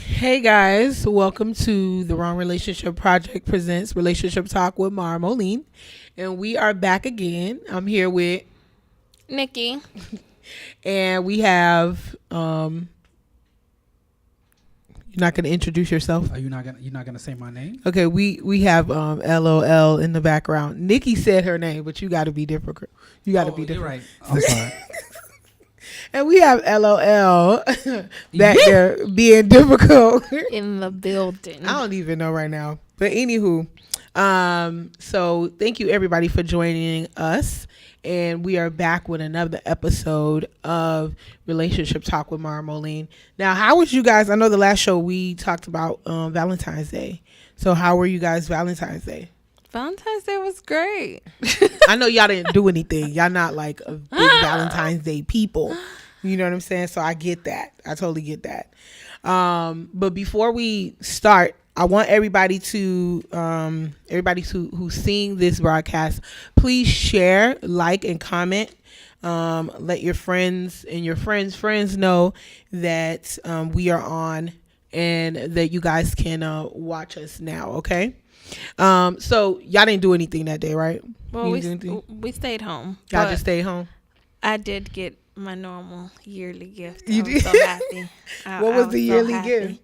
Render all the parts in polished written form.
Hey guys, welcome to the Wrong Relationship Project presents Relationship Talk with Mara Moline. And we are back again. I'm here with Nikki. and we have you're not gonna introduce yourself? Are you not gonna say my name? Okay, we have LOL in the background. Nikki said her name, but you gotta be different. You gotta be different. You're right. I'm sorry. And we have LOL back there being difficult. In the building. I don't even know right now. But anywho, so thank you everybody for joining us. And we are back with another episode of Relationship Talk with Mara Moline. Now, how was you guys? I know the last show we talked about Valentine's Day. So how were you guys Valentine's Day? Valentine's Day was great. I know y'all didn't do anything. Y'all not like a big Valentine's Day people. You know what I'm saying? So I get that. I totally get that. But before we start, I want everybody who's seeing this broadcast, please share, like, and comment. Let your friends and your friends know that we are on and that you guys can watch us now. Okay. So y'all didn't do anything that day, right? Well, we stayed home. Y'all just stayed home. I did get my normal yearly gift. You I was did? so happy. What was the yearly gift?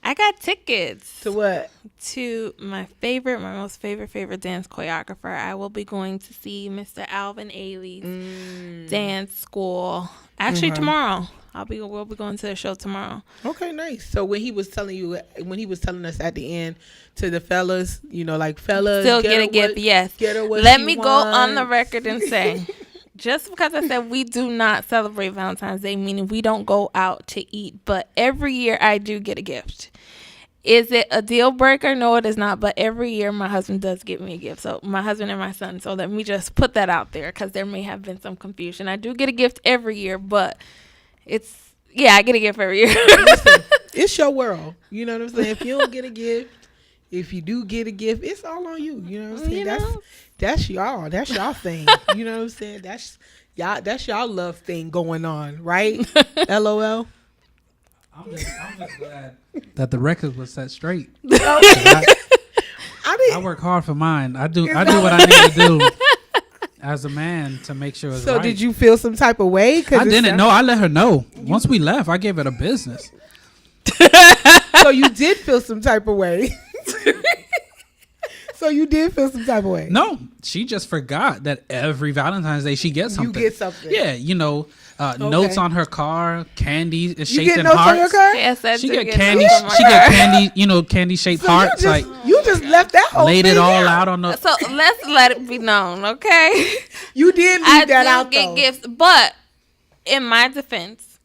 I got tickets. To what? To my most favorite dance choreographer. I will be going to see Mr. Alvin Ailey's dance school. Actually, tomorrow. We'll be going to the show tomorrow. Okay, nice. So when he was telling us at the end to the fellas, like fellas, still get a gift. Yes. Let me go on the record and say, just because I said we do not celebrate Valentine's Day, meaning we don't go out to eat, but every year I do get a gift. Is it a deal breaker? No, it is not. But every year my husband does give me a gift. So my husband and my son. So let me just put that out there because there may have been some confusion. I do get a gift every year, but I get a gift every year. Listen, it's your world. You know what I'm saying? If you don't get a gift, if you do get a gift, it's all on you. You know what I'm saying? That's y'all. That's y'all thing. You know what I'm saying? That's y'all love thing going on, right? LOL. I'm just glad that the record was set straight. I work hard for mine. I do what I need to do as a man to make sure it's So right. did you feel some type of way? I didn't know. I let her know. Once we left, I gave it a business. So you did feel some type of way. So you did feel some type of way. No, she just forgot that every Valentine's Day she gets something. You get something. Yeah, notes on her car, candy shaped you get in notes hearts. on your car? Yes, I She do get candy. She get candy. Candy shaped hearts. You just left that whole laid thing it all out. out on the. So let's let it be known, okay? You did leave that out, get though. gifts, but in my defense,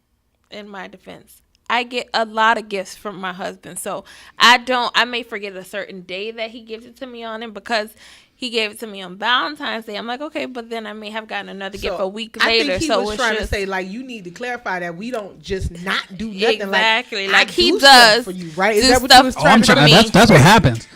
I get a lot of gifts from my husband. So I may forget a certain day that he gives it to me on, and because he gave it to me on Valentine's Day, I'm like, okay, but then I may have gotten another gift a week later. I think he was trying to say, like, you need to clarify that we don't just not do nothing. Exactly. Like he does for you, right? Is that what you was I'm trying to trying. That's what happens.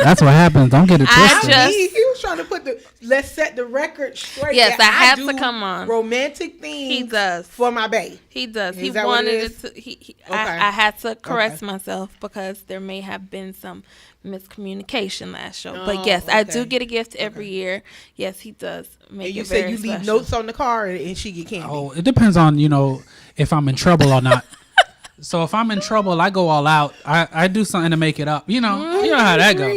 That's what happens. Don't get it twisted. He was trying to put let's set the record straight. Yes, I had to come on. Romantic things. He does for my bae. He does. Is he that wanted what it it to. Okay. I had to caress myself because there may have been some miscommunication last show. But yes, I do get a gift every year. Yes, he does. And you said you leave notes on the car and she get candy. Oh, it depends on if I'm in trouble or not. So if I'm in trouble, I go all out. I do something to make it up. You know how that goes.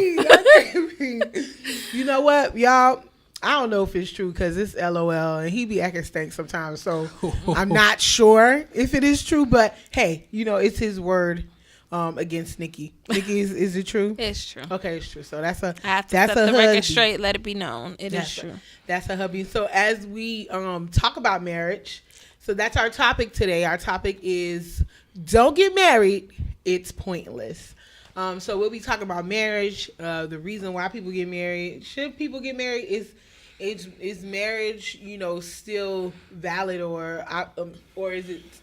You know what, y'all? I don't know if it's true because it's LOL and he be acting stank sometimes. So I'm not sure if it is true. But hey, it's his word against Nikki. Nikki, is it true? It's true. Okay, it's true. So I have to set the record straight. Let it be known. It is true. That's a hubby. So as we talk about marriage, so that's our topic today. Our topic is don't get married. It's pointless. So we'll be talking about marriage, the reason why people get married. Should people get married? Is marriage, still valid or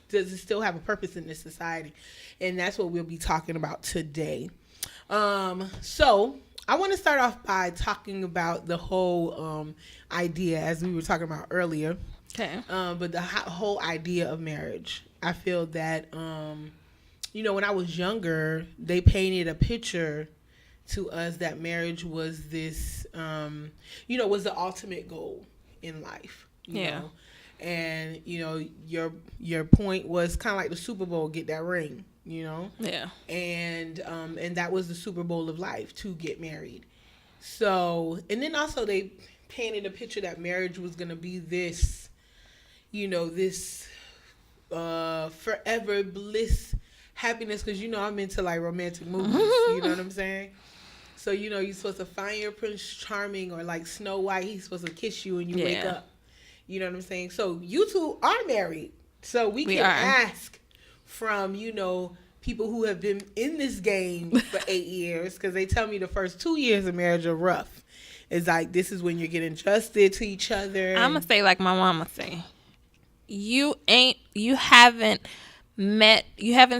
does it still have a purpose in this society? And that's what we'll be talking about today. So I want to start off by talking about the whole idea, as we were talking about earlier. Okay. But the whole idea of marriage, I feel that when I was younger, they painted a picture to us that marriage was this, was the ultimate goal in life. You know? And, your point was kind of like the Super Bowl, get that ring, Yeah. And that was the Super Bowl of life, to get married. So, and then also they painted a picture that marriage was going to be this, this forever bliss, happiness, because I'm into like romantic movies. You know what I'm saying? So you're supposed to find your Prince Charming, or like Snow White, he's supposed to kiss you and you wake up. You know what I'm saying? So you two are married, so we can ask from people who have been in this game for 8 years, because they tell me the first 2 years of marriage are rough. It's like, this is when you're getting adjusted to each other. I'm gonna say like my mama say, you haven't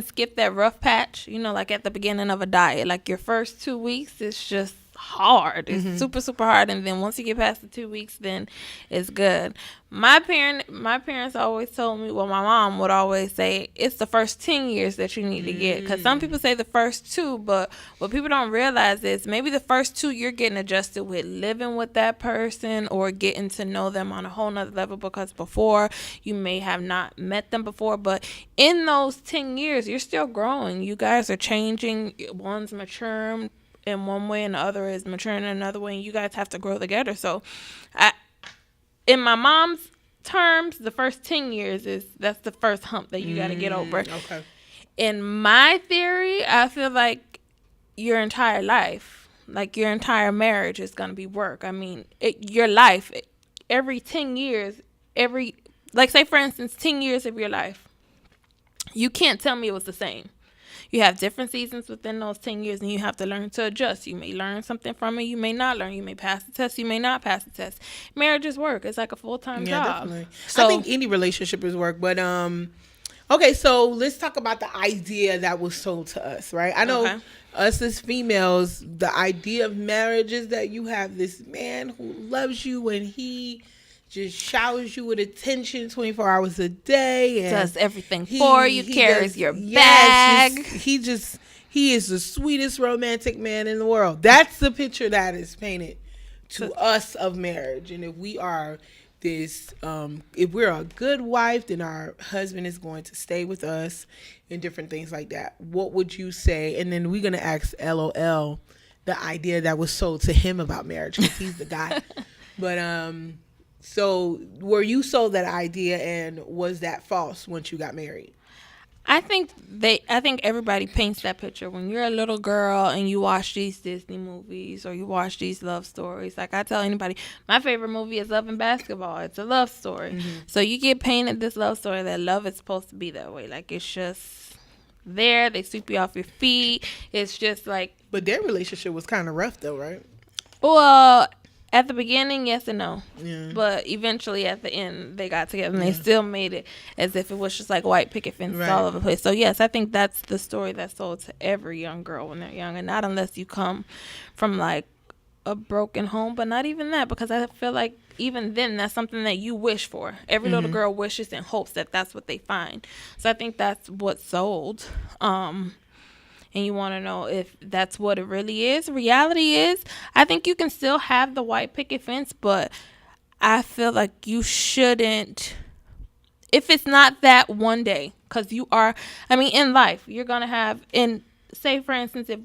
skipped that rough patch, like at the beginning of a diet. Like your first 2 weeks, it's just hard. It's super, super hard. And then once you get past the 2 weeks, then it's good. My parents always told me, well, my mom would always say, it's the first 10 years that you need to get. Because some people say the first 2, but what people don't realize is maybe the first 2 you're getting adjusted with living with that person, or getting to know them on a whole nother level, because before you may have not met them before. But in those 10 years, you're still growing. You guys are changing. One's maturing in one way and the other is maturing in another way, and you guys have to grow together. So in my mom's terms, the first 10 years that's the first hump that you got to get over. Okay. In my theory, I feel like your entire life, like your entire marriage, is going to be work. I mean, your life, every 10 years, like say for instance, 10 years of your life, you can't tell me it was the same. You have different seasons within those 10 years, and you have to learn to adjust. You may learn something from it. You may not learn. You may pass the test. You may not pass the test. Marriage is work. It's like a full-time job. Definitely. So, I think any relationship is work. But, okay, so let's talk about the idea that was sold to us, right? I know us as females, the idea of marriage is that you have this man who loves you, and he just showers you with attention 24 hours a day, and does everything for you, carries your bag. He is the sweetest romantic man in the world. That's the picture that is painted to us of marriage. And if we are this, if we're a good wife, then our husband is going to stay with us and different things like that. What would you say? And then we're going to ask LOL the idea that was sold to him about marriage, because he's the guy. But, so were you sold that idea, and was that false once you got married? I think everybody paints that picture when you're a little girl and you watch these Disney movies or you watch these love stories. Like I tell anybody, my favorite movie is Love and Basketball. It's a love story. So you get painted this love story that love is supposed to be that way. Like it's just there. They sweep you off your feet. It's just like. But their relationship was kind of rough though, right? Well, at the beginning, yes and no. Yeah. But eventually, at the end, they got together, and they still made it as if it was just like white picket fences all over the place. So, yes, I think that's the story that's sold to every young girl when they're young, and not unless you come from, like, a broken home, but not even that, because I feel like even then, that's something that you wish for. Every little girl wishes and hopes that that's what they find. So, I think that's what's sold. And you want to know if that's what it really is. Reality is, I think you can still have the white picket fence, but I feel like you shouldn't, if it's not that one day, because you are, I mean, in life, you're going to have, say, for instance, if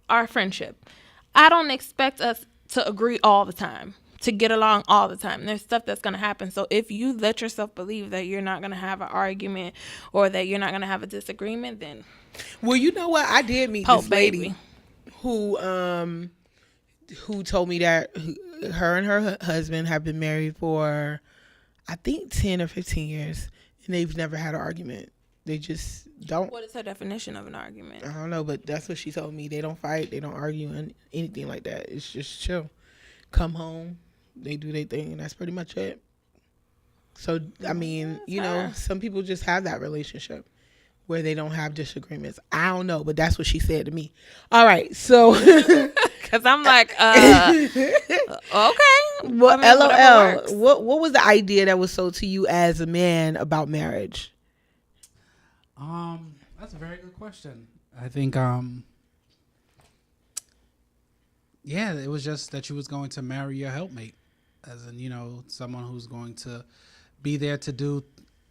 our friendship, I don't expect us to agree all the time, to get along all the time. There's stuff that's going to happen. So if you let yourself believe that you're not going to have an argument or that you're not going to have a disagreement, then... Well, you know what? I did meet this lady who told me that her and her husband have been married for, I think, 10 or 15 years, and they've never had an argument. They just don't. What is her definition of an argument? I don't know, but that's what she told me. They don't fight. They don't argue and anything like that. It's just chill. Come home. They do their thing, and that's pretty much it. So, I mean, you know, some people just have that relationship where they don't have disagreements. I don't know, but that's what she said to me. All right, so. Because I'm like, okay. Well, LOL, what was the idea that was sold to you as a man about marriage? That's a very good question. I think, yeah, it was just that you was going to marry your helpmate, as in, someone who's going to be there to do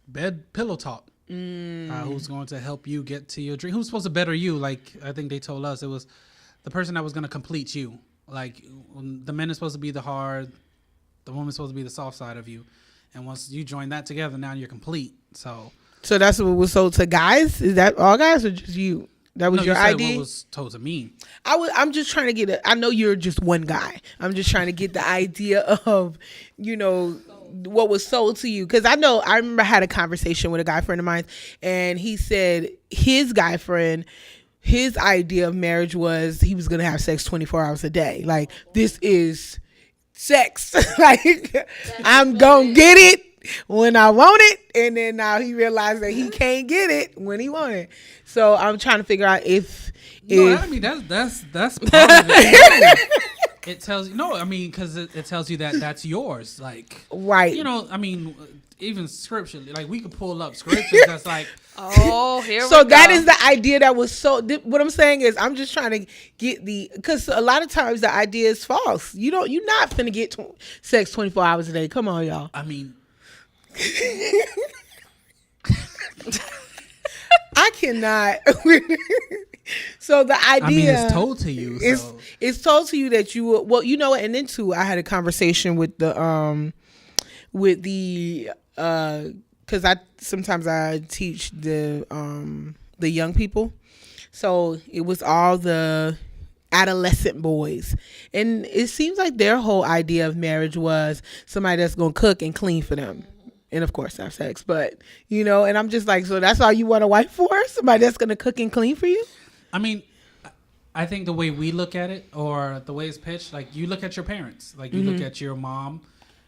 bed pillow talk. Who's going to help you get to your dream? Who's supposed to better you? Like, I think they told us it was the person that was going to complete you. Like, the man is supposed to be the hard, the woman's supposed to be the soft side of you. And once you join that together, now you're complete. So that's what was sold to guys? Is that all guys or just you? That was your idea? What was told to me. I'm just trying to get I know you're just one guy. I'm just trying to get the idea of, what was sold to you. Because I remember I had a conversation with a guy friend of mine, and he said his guy friend, his idea of marriage was he was going to have sex 24 hours a day. Like, this is sex. Like, I'm going to get it when I want it. And then now he realized that he can't get it when he want it. So I'm trying to figure out that's part of it. It tells you, because it tells you that that's yours. Like, right. Even scripturally, like, we could pull up scriptures that's like, oh, here we go. So that is the idea that was what I'm saying is I'm just trying to get because a lot of times the idea is false. You're not finna get sex 24 hours a day. Come on, y'all. I cannot. So the idea, it's told to you. It's told to you that you will. Well, and then too, I had a conversation with the because sometimes I teach the young people, so it was all the adolescent boys, and it seems like their whole idea of marriage was somebody that's gonna cook and clean for them. And of course have sex, but and I'm just like, so that's all you want a wife for? Somebody that's gonna cook and clean for you? I think the way we look at it, or the way it's pitched, like, you look at your parents, like, you look at your mom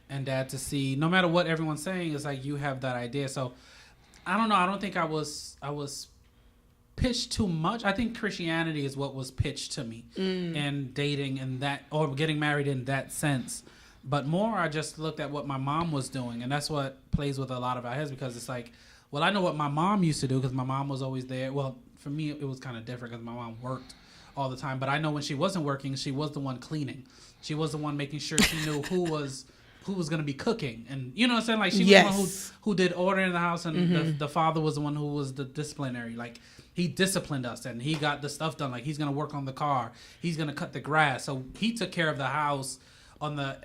and dad to see, no matter what everyone's saying, it's like you have that idea. So I don't know. I don't think I was pitched too much. I think Christianity is what was pitched to me, and dating and that, or getting married in that sense. But more, I just looked at what my mom was doing, and that's what plays with a lot of our heads, because it's like, well, I know what my mom used to do because my mom was always there. Well, for me, it was kind of different because my mom worked all the time. But I know when she wasn't working, she was the one cleaning. She was the one making sure she knew who was going to be cooking. And you know what I'm saying? Like, she was the one who did order in the house, and the father was the one who was the disciplinary. Like, he disciplined us, and he got the stuff done. Like, he's going to work on the car. He's going to cut the grass. So he took care of the house on the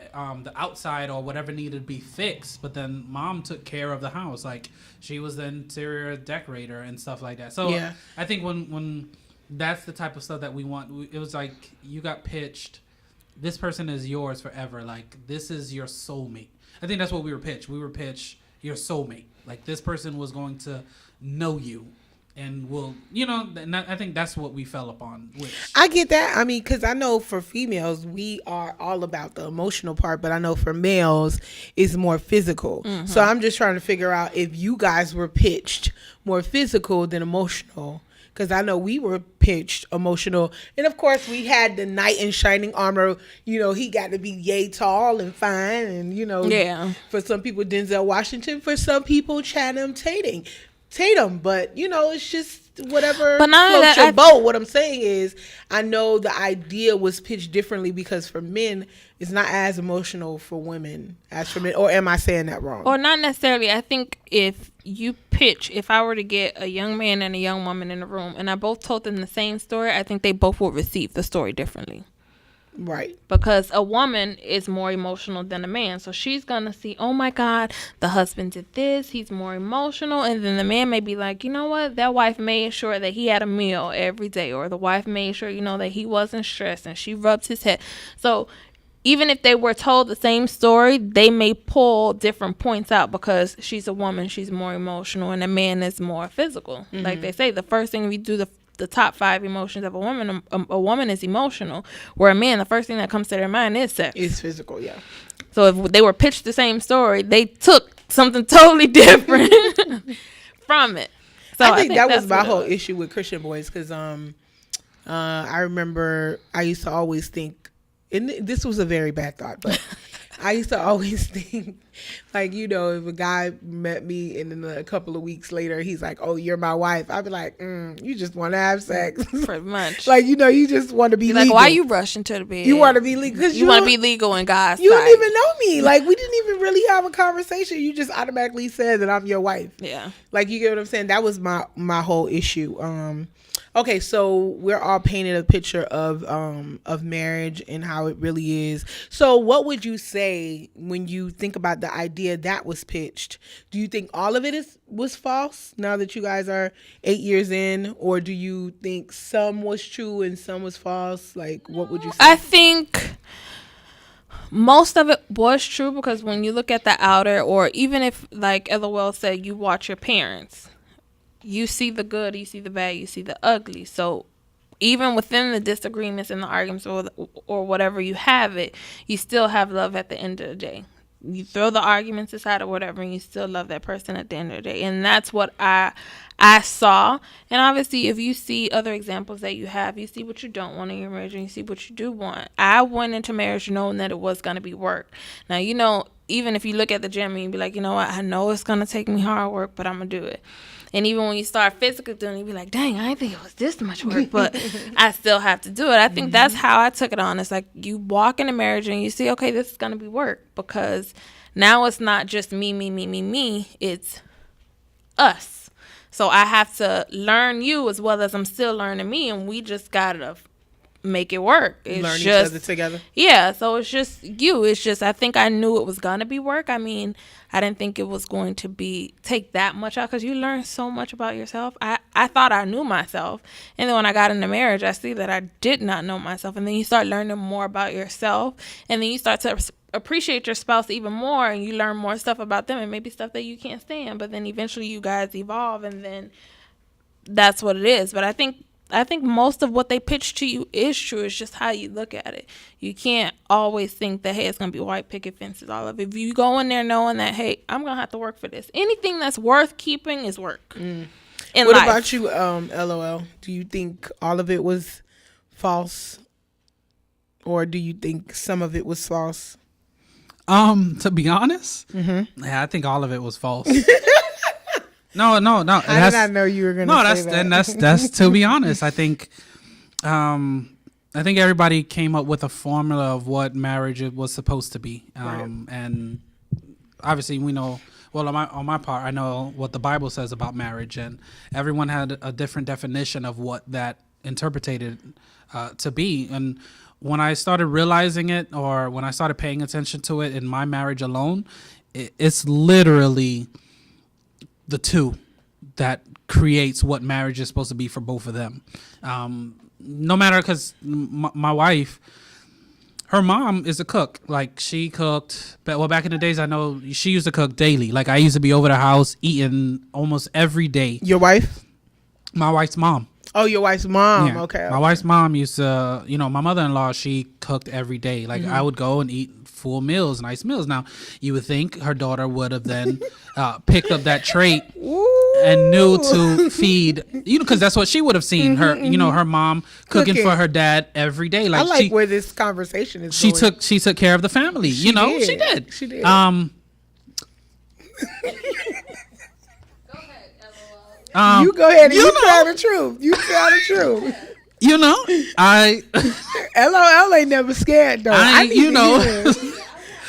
outside, or whatever needed to be fixed, but then mom took care of the house. Like, she was the interior decorator and stuff like that. So yeah. I think when that's the type of stuff that we want, it was like, you got pitched, this person is yours forever. Like, this is your soulmate. I think that's what we were pitched. We were pitched your soulmate. Like, this person was going to know you. And and I think that's what we fell upon. I get that. Because I know for females, we are all about the emotional part, but I know for males, it's more physical. Mm-hmm. So I'm just trying to figure out if you guys were pitched more physical than emotional. Because I know we were pitched emotional. And of course, we had the knight in shining armor. He got to be yay tall and fine. And, yeah. For some people, Denzel Washington. For some people, Channing Tatum, but it's just whatever floats your boat. What I'm saying is, I know the idea was pitched differently, because for men, it's not as emotional for women as for men. Or am I saying that wrong? Or not necessarily. I think if I were to get a young man and a young woman in a room, and I both told them the same story, I think they both will receive the story differently. Right. Because a woman is more emotional than a man. So she's going to see, oh my God, the husband did this. He's more emotional. And then the man may be like, you know what? That wife made sure that he had a meal every day. Or the wife made sure, that he wasn't stressed and she rubbed his head. So even if they were told the same story, they may pull different points out, because she's a woman, she's more emotional, and a man is more physical. Mm-hmm. Like they say, the first thing we do, the top 5 emotions of a woman is emotional, where a man, the first thing that comes to their mind is sex. It's physical, yeah. So if they were pitched the same story, they took something totally different from it. So I think that was my whole issue with Christian boys, because I remember I used to always think, and this was a very bad thought, but I used to always think, like, you know, if a guy met me and then a couple of weeks later he's like, "Oh, you're my wife," I'd be like, "You just want to have sex." Pretty much. Like, you know, you just want to be like, legal. why you rushing to the bed? You want to be legal because you want to be legal in God's You sight. don't even know me. Like, we didn't even really have a conversation. You just automatically said that I'm your wife. Yeah. Like, you get what I'm saying? That was my whole issue. Okay, so we're all painted a picture of marriage and how it really is. So what would you say when you think about the idea that was pitched? Do you think all of it was false now that you guys are 8 years in? Or do you think some was true and some was false? Like, what would you say? I think most of it was true, because when you look at the outer, or even if, like LOL said, you watch your parents, you see the good, you see the bad, you see the ugly. So even within the disagreements and the arguments or whatever you have it, you still have love at the end of the day. You throw the arguments aside or whatever, and you still love that person at the end of the day. And that's what I saw. And obviously, if you see other examples that you have, you see what you don't want in your marriage and you see what you do want. I went into marriage knowing that it was going to be work. Now, you know, even if you look at the gym and you be like, you know what, I know it's going to take me hard work, but I'm going to do it. And even when you start physically doing it, you be like, dang, I didn't think it was this much work, but I still have to do it. I think that's how I took it on. It's like you walk into marriage and you see, okay, this is going to be work, because now it's not just me. It's us. So I have to learn you as well as I'm still learning me, and we just got to make it work. It's learn just, each other together. Yeah, so it's just you. It's just, I think I knew it was going to be work. I mean, I didn't think it was going to take that much out, because you learn so much about yourself. I thought I knew myself, and then when I got into marriage, I see that I did not know myself. And then you start learning more about yourself, and then you start to appreciate your spouse even more, and you learn more stuff about them, and maybe stuff that you can't stand, but then eventually you guys evolve, and then that's what it is. But I think most of what they pitch to you is true. It's just how you look at it. You can't always think that, hey, it's going to be white picket fences, all of it. If you go in there knowing that, hey, I'm going to have to work for this. Anything that's worth keeping is work. What about you, LOL? Do you think all of it was false? Or do you think some of it was false? To be honest, yeah, I think all of it was false. No. I did not know you were going to say that. No, that's to be honest. I think everybody came up with a formula of what marriage was supposed to be, Right. and obviously we know. Well, on my part, I know what the Bible says about marriage, and everyone had a different definition of what that interpreted to be. And when I started realizing it, or when I started paying attention to it in my marriage alone, it's literally the two that creates what marriage is supposed to be for both of them. No matter, because my wife, her mom is a cook. Like, she cooked, well, back in the days, I know she used to cook daily. Like, I used to be over the house eating almost every day. Your wife? My wife's mom. Oh, your wife's mom. Yeah. Okay. My wife's mom used to, my mother-in-law, she cooked every day. Like, I would go and eat full meals, nice meals. Now, you would think her daughter would have then picked up that trait and knew to feed, because that's what she would have seen. Her, her mom cooking for her dad every day. Like, I like where this conversation is going. She took care of the family. She did. She did. You go ahead and you tell the truth. You tell the truth. I LOL ain't never scared though.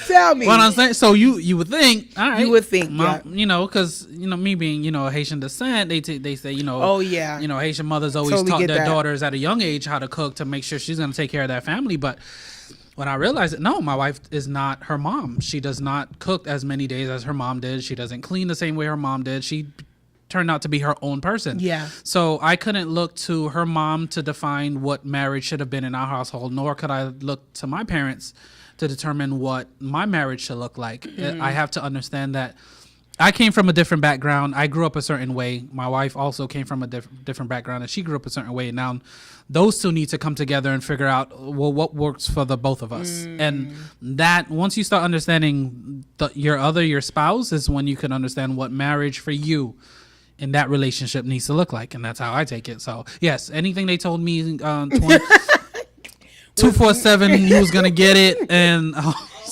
Tell me. What I'm saying. So you would think, all right, you would think, because me being Haitian descent, they say oh yeah, Haitian mothers always totally taught their daughters at a young age how to cook to make sure she's going to take care of that family. But when I realized that, no, my wife is not her mom. She does not cook as many days as her mom did. She doesn't clean the same way her mom did. She turned out to be her own person. Yeah. So I couldn't look to her mom to define what marriage should have been in our household, nor could I look to my parents to determine what my marriage should look like. I have to understand that I came from a different background. I grew up a certain way. My wife also came from a different background, and she grew up a certain way. Now, those two need to come together and figure out, well, what works for the both of us. And that, once you start understanding your spouse, is when you can understand what marriage for you in that relationship needs to look like. And that's how I take it. So yes, anything they told me 247 he was gonna get it, and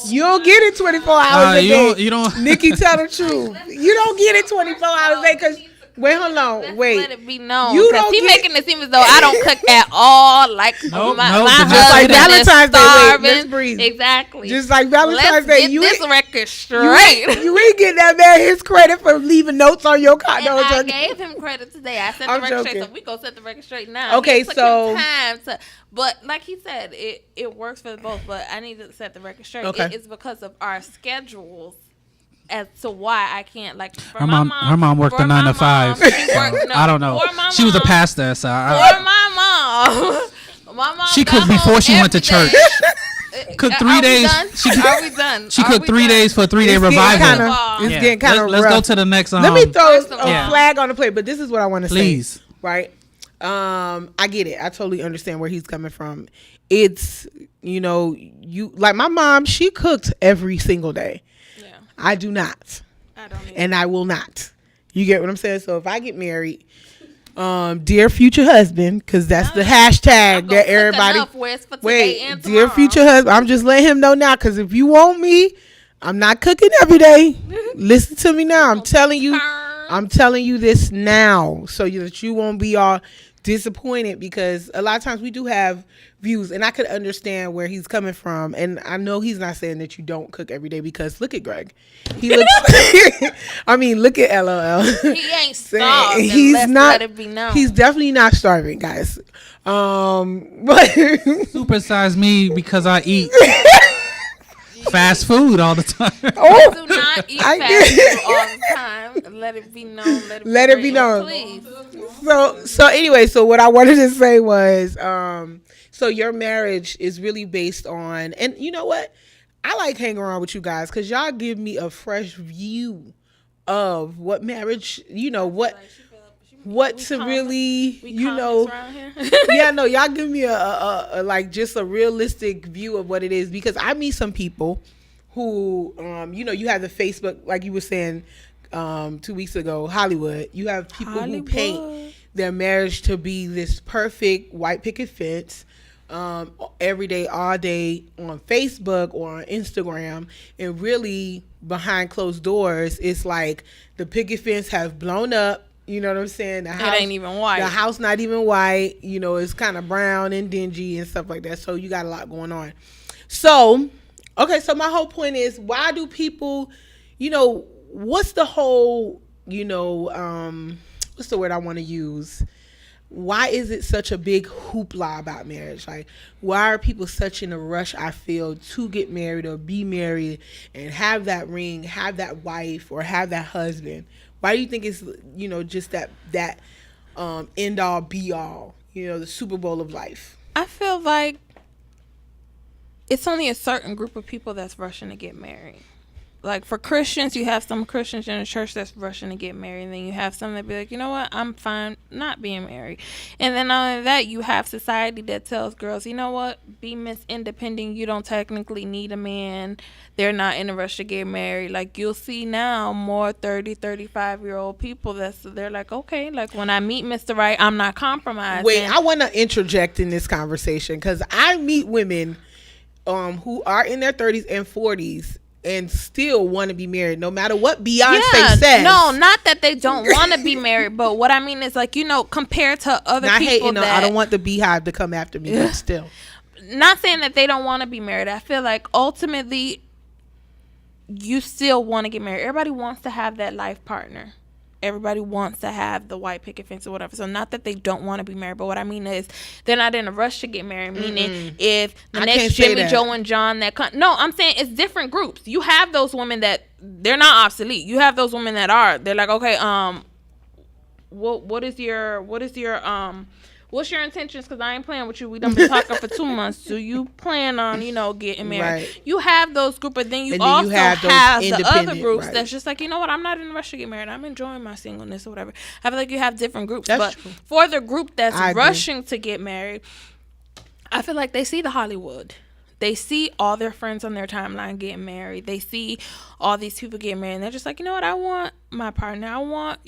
You don't get it 24 hours a day. You don't. Nikki, tell the truth. You don't get it 24 hours a day because. Wait, hold on. Wait. Let it be known. You don't He get, making it seem as though I don't cook at all. Like Nope, my just like husband Valentine's is Day. Wait, starving. let's breathe. Exactly. Just like Valentine's Let's Day. get You this ain't, record straight. you ain't getting that man his credit for leaving notes on your car. And I gave him credit today. I set the record straight, so we go set the record straight now. Okay, It took so him time to, but like he said, it works for both. But I need to set the record straight. Okay. It is because of our schedules as to why I can't, like, for Her my mom worked a 9 to 5. she worked, no, I don't know. for my She was a mom- pastor, so For my mom. My mom she got cooked before home she went to every church. day. Cooked Are 3 we days. done? Are we done? She Are cooked we 3 done? days for a 3-day It's revival. getting kind of Let's rough. go to the next. Let me throw First of all- a flag on the plate, but this is what I want to say. Please. Right? I get it. I totally understand where he's coming from. It's, you like my mom, she cooked every single day. Yeah. I do not. I don't even. And I will not. You get what I'm saying? So if I get married, dear future husband, because that's the hashtag that everybody. Wait, dear future husband, I'm just letting him know now, because if you want me, I'm not cooking every day. Listen to me now. I'm telling you this now, so that you won't be all disappointed, because a lot of times we do have views, and I could understand where he's coming from, and I know he's not saying that you don't cook every day, because look at Greg. He looks I mean, look at LOL. He ain't starved. He's not. Let it be known. He's definitely not starving, guys. But Supersize me because I eat fast food all the time. oh, do not eat fast food all the time. Let it be known. Let it be known. Please. So anyway, so what I wanted to say was, so your marriage is really based on, and you know what? I like hanging around with you guys because y'all give me a fresh view of what marriage, what to really, yeah, no, y'all give me a like just a realistic view of what it is, because I meet some people who, you have the Facebook, like you were saying 2 weeks ago, Hollywood. You have people who paint their marriage to be this perfect white picket fence, every day, all day on Facebook or on Instagram, and really behind closed doors, it's like the picket fence have blown up. You know what I'm saying? The house, it ain't even white. The house not even white. It's kind of brown and dingy and stuff like that. So you got a lot going on. So, okay. So my whole point is, why do people, what's the whole, what's the word I want to use? Why is it such a big hoopla about marriage? Like, why are people such in a rush, I feel, to get married or be married and have that ring, have that wife, or have that husband? Why do you think it's, just that end all be all, the Super Bowl of life? I feel like it's only a certain group of people that's rushing to get married. Like, for Christians, you have some Christians in the church that's rushing to get married. And then you have some that be like, you know what, I'm fine not being married. And then not only that, you have society that tells girls, you know what, be Miss Independent. You don't technically need a man. They're not in a rush to get married. Like, you'll see now more 30, 35-year-old people they're like, okay, like, when I meet Mr. Right, I'm not compromising. Wait, I want to interject in this conversation, because I meet women who are in their 30s and 40s and still want to be married, no matter what Beyonce says. No, not that they don't want to be married, but what I mean is, like, compared to other not people hating, I don't want the beehive to come after me, but still. Not saying that they don't want to be married. I feel like ultimately you still want to get married. Everybody wants to have that life partner. Everybody wants to have the white picket fence or whatever. So not that they don't want to be married, but what I mean is they're not in a rush to get married. Meaning, if the next Jimmy, Joe, and John no, I'm saying it's different groups. You have those women that they're not obsolete. You have those women that are. They're like, okay, what's your intentions? Because I ain't playing with you. We done been talking for 2 months. Do you plan on, getting married? Right. You have those groups, but then you also have the other groups that's just like, you know what? I'm not in a rush to get married. I'm enjoying my singleness or whatever. I feel like you have different groups. That's true. For the group that's rushing to get married, I feel like they see the Hollywood. They see all their friends on their timeline getting married. They see all these people getting married. And they're just like, you know what? I want my partner.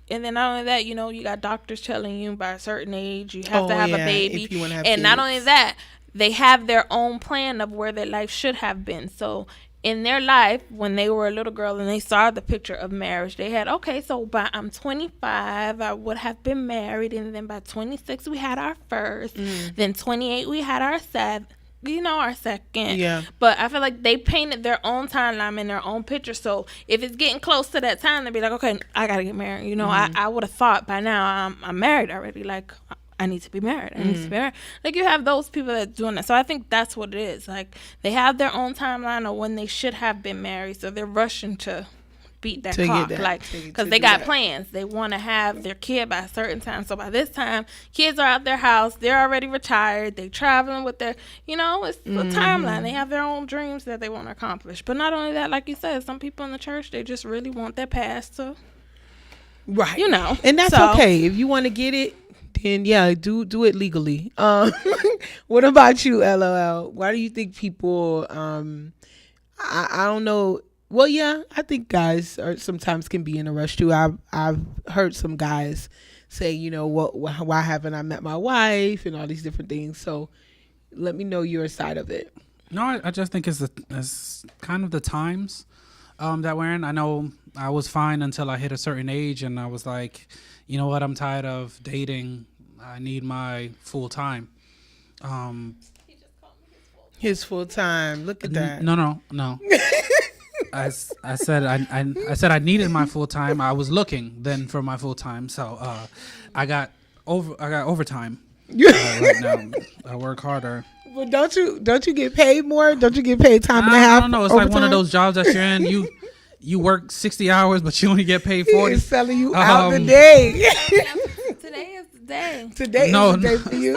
And then not only that, you got doctors telling you by a certain age, you have to have a baby. If you want to have and kids. not only that, they have their own plan of where their life should have been. So in their life, when they were a little girl and they saw the picture of marriage, they had, okay, so by I'm 25, I would have been married, and then by 26 we had our first, then 28 we had our our second. Yeah. But I feel like they painted their own timeline in their own picture. So if it's getting close to that time, they'd be like, okay, I gotta get married. I would have thought by now I'm married already. Like, I need to be married. I need to be married. Like, you have those people that doing that. So I think that's what it is. Like, they have their own timeline of when they should have been married. So they're rushing to beat that clock. Like, because they got plans. They want to have their kid by a certain time. So by this time, kids are out their house. They're already retired. They traveling with their, it's a timeline. They have their own dreams that they want to accomplish. But not only that, like you said, some people in the church, they just really want their past to, right. And that's okay. If you want to get it, then yeah, do it legally. What about you, LOL? Why do you think people? I don't know. Well, yeah, I think guys sometimes can be in a rush too. I've heard some guys say, why haven't I met my wife and all these different things. So let me know your side of it. No, I just think it's kind of the times that we're in. I know I was fine until I hit a certain age, and I was like, you know what, I'm tired of dating. I need my full time. He just called me his full time. Look at that. No. I said I needed my full time. I was looking then for my full time, so I got overtime right now. I work harder. Well, don't you get paid more? Don't you get paid time and a half? I don't know. It's like one of those jobs that you're in. You work 60 hours, but you only get paid 40. He's selling you out the day. Today is the day. Today is the day for you.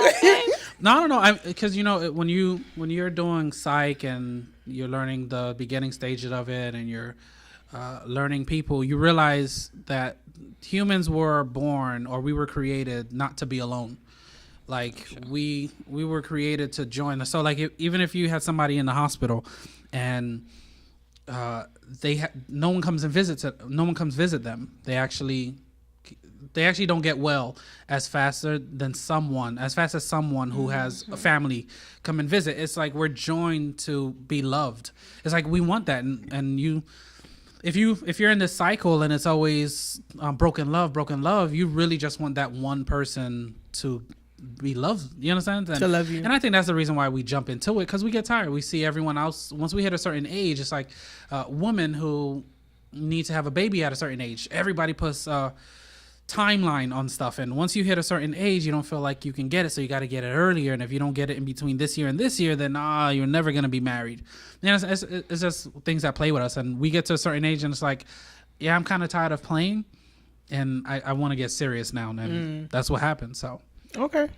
No. Because when you're doing psych and you're learning the beginning stages of it, and you're learning people, you realize that humans were born, or we were created not to be alone. Like, we were created to join. So like, even if you had somebody in the hospital and no one comes visit them, they actually don't get well as fast as someone who has a family come and visit. It's like we're joined to be loved. It's like we want that, and you, if you're in this cycle and it's always broken love, you really just want that one person to be loved. You understand? To love you. And I think that's the reason why we jump into it, because we get tired. We see everyone else. Once we hit a certain age, it's like women who need to have a baby at a certain age. Everybody puts timeline on stuff, and once you hit a certain age, you don't feel like you can get it, so you got to get it earlier. And if you don't get it in between this year and this year, then you're never going to be married. It's just things that play with us, and we get to a certain age and it's like, yeah, I'm kind of tired of playing, and I want to get serious now, and that's what happened. So okay.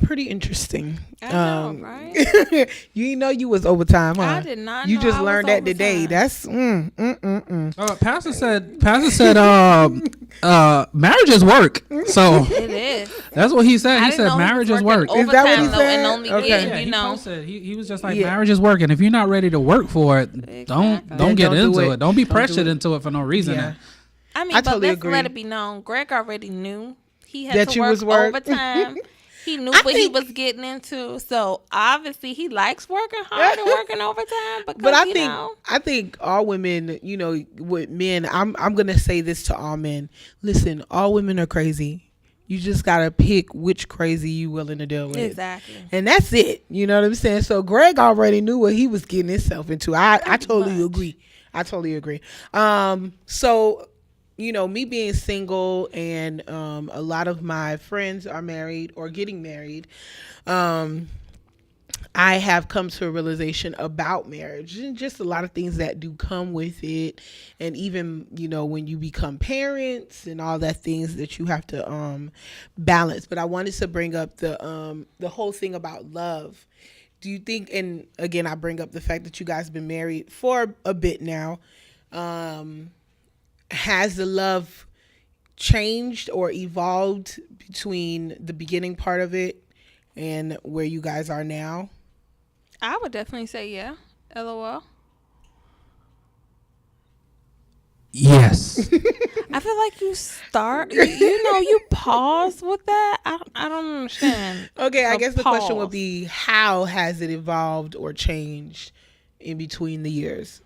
Pretty interesing. I know, right? You know you was overtime, huh? I did not You know just I learned was that today. overtime. That's Pastor said marriage is work. So It is. that's what he said. I He didn't said know marriage was is working work. Is that what he overtime, though, said? and only Okay. getting, Yeah, Yeah, he know. posted. He was just like, Yeah. marriage is work, and if you're not ready to work for it, don't Then get don't do into it. it. Don't be Don't do pressured it. into it for no reason. Yeah. I mean, I but totally let's agree. let it be known. Greg already knew he had That to you was work. overtime. He knew I what he think- was getting into. So obviously he likes working hard and working overtime. Because, But I think all women, with men, I'm gonna say this to all men. Listen, all women are crazy. You just gotta pick which crazy you willing to deal with. Exactly. And that's it. You know what I'm saying? So Greg already knew what he was getting himself into. I totally agree. I totally agree. So, me being single and a lot of my friends are married or getting married, I have come to a realization about marriage and just a lot of things that do come with it. And even, when you become parents and all that things that you have to balance. But I wanted to bring up the whole thing about love. Do you think, and again, I bring up the fact that you guys have been married for a bit now. Has the love changed or evolved between the beginning part of it and where you guys are now? I would definitely say yeah. LOL. Yes. I feel like you start, you pause with that. I don't understand. Okay, I guess the question would pause. be, how has it evolved or changed in between the years?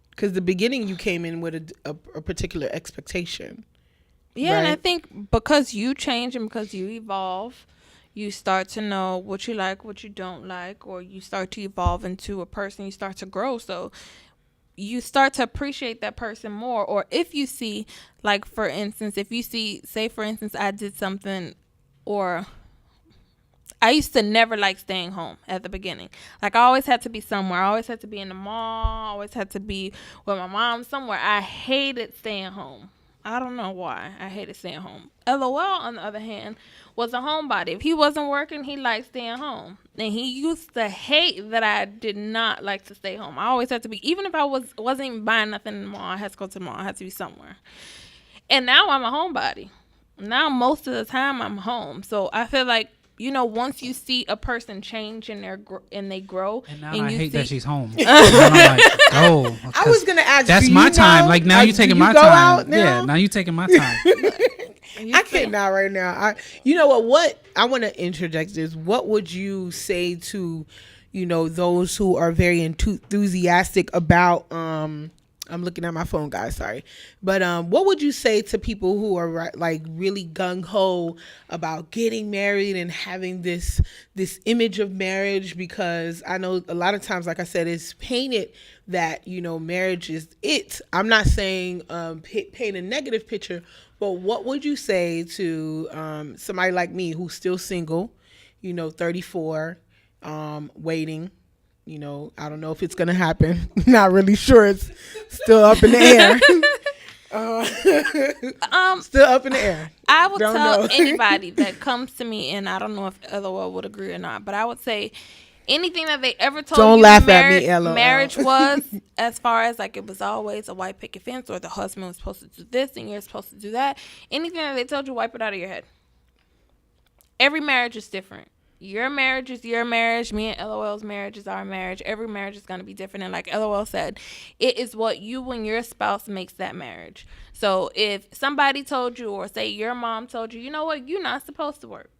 Because the beginning you came in with a particular expectation. Yeah, right? And I think because you change and because you evolve, you start to know what you like, what you don't like, or you start to evolve into a person. You start to grow. So you start to appreciate that person more. Or if you see, like, for instance, if you see, say, for instance, I did something, or I used to never like staying home at the beginning. Like, I always had to be somewhere. I always had to be in the mall. I always had to be with my mom somewhere. I hated staying home. I don't know why. I hated staying home. LOL, on the other hand, was a homebody. If he wasn't working, he liked staying home. And he used to hate that I did not like to stay home. I always had to be, even if I wasn't even buying nothing in the mall, I had to go to the mall. I had to be somewhere. And now I'm a homebody. Now most of the time I'm home. So I feel like, once you see a person change and they grow, and now and I you hate see, that she's home. And I'm like, oh, I was gonna ask. That's my time. Like now you taking my time. Yeah, now you taking my time. I cannot right now. You know what? What I want to interject is, what would you say to, those who are very enthusiastic about I'm looking at my phone, guys. Sorry, but what would you say to people who are like really gung ho about getting married and having this image of marriage? Because I know a lot of times, like I said, it's painted that marriage is it. I'm not saying paint a negative picture, but what would you say to somebody like me who's still single, 34, waiting? I don't know if it's going to happen. Not really sure. It's still up in the air. Still up in the air. I would tell anybody that comes to me, and I don't know if LOL would agree or not, but I would say anything that they ever told don't you laugh at me, LOL. marriage was, as far as like it was always a white picket fence, or the husband was supposed to do this and you're supposed to do that. Anything that they told you, wipe it out of your head. Every marriage is different. Your marriage is your marriage. Me and LOL's marriage is our marriage. Every marriage is going to be different. And like LOL said, it is what you and your spouse makes that marriage. So if somebody told you, or say your mom told you, you know what, you're not supposed to work.